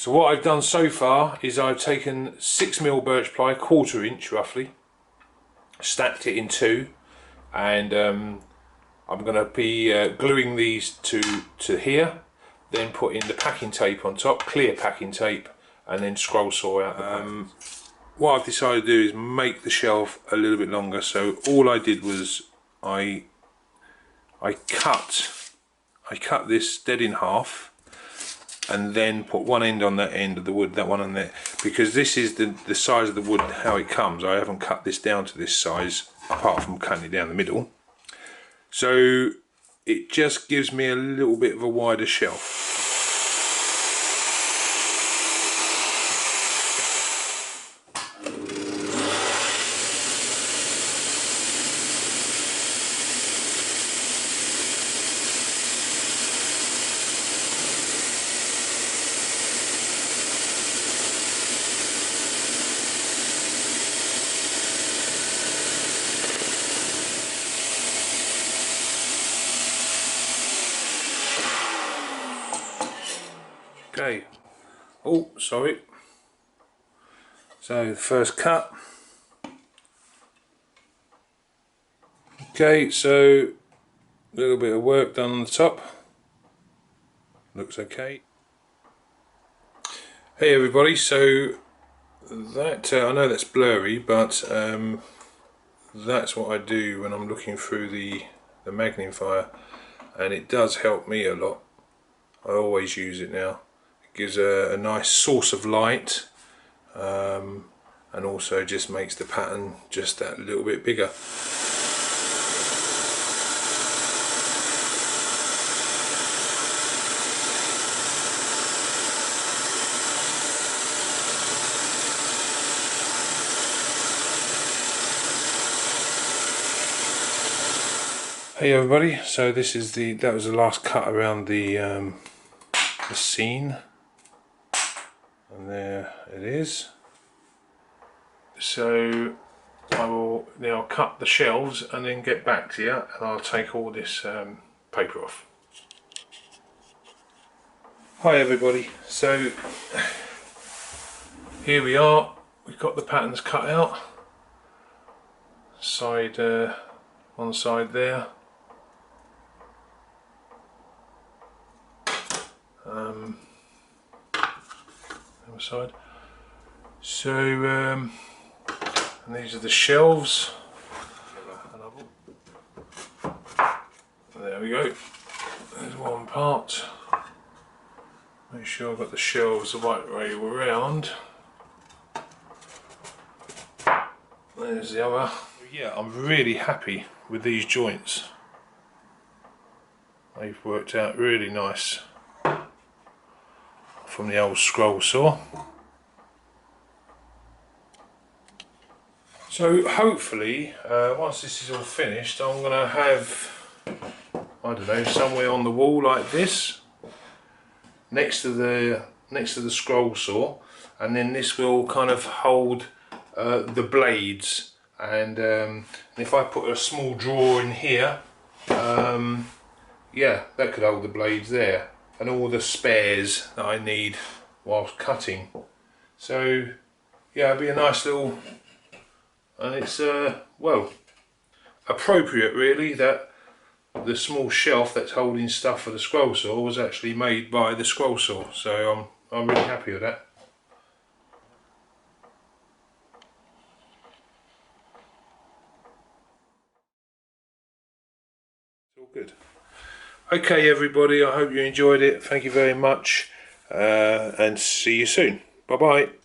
So what I've done so far is I've taken 6mm birch ply, 1/4 inch roughly, stacked it in two, and I'm going to be gluing these to here, then putting the packing tape on top, clear packing tape, and then scroll saw out the pack. What I've decided to do is make the shelf a little bit longer. So all I did was I cut this dead in half, and then put one end on that end of the wood, that one on there, because this is the size of the wood how it comes. I haven't cut this down to this size apart from cutting it down the middle, so it just gives me a little bit of a wider shelf. Okay, oh sorry, so the first cut. Okay, so a little bit of work done on the top, looks okay. Hey everybody, so that I know that's blurry, but that's what I do when I'm looking through the magnifier, and it does help me a lot. I always use it now. Gives a nice source of light, and also just makes the pattern just that little bit bigger. Hey everybody, so this is that was the last cut around the scene. And there it is. So I will now cut the shelves and then get back to you, and I'll take all this paper off. Hi everybody, so here we are. We've got the patterns cut out. Side, one side there. Side. So and these are the shelves. There we go. There's one part. Make sure I've got the shelves the right way around. There's the other. Yeah, I'm really happy with these joints. They've worked out really nice. From the old scroll saw. So hopefully once this is all finished, I'm going to have, I don't know, somewhere on the wall like this next to the scroll saw, and then this will kind of hold the blades, and if I put a small drawer in here, yeah, that could hold the blades there and all the spares that I need whilst cutting. So yeah, it'll be a nice little, and it's well, appropriate really that the small shelf that's holding stuff for the scroll saw was actually made by the scroll saw. So I'm really happy with that. It's all good. Okay everybody, I hope you enjoyed it. Thank you very much, and see you soon. Bye bye.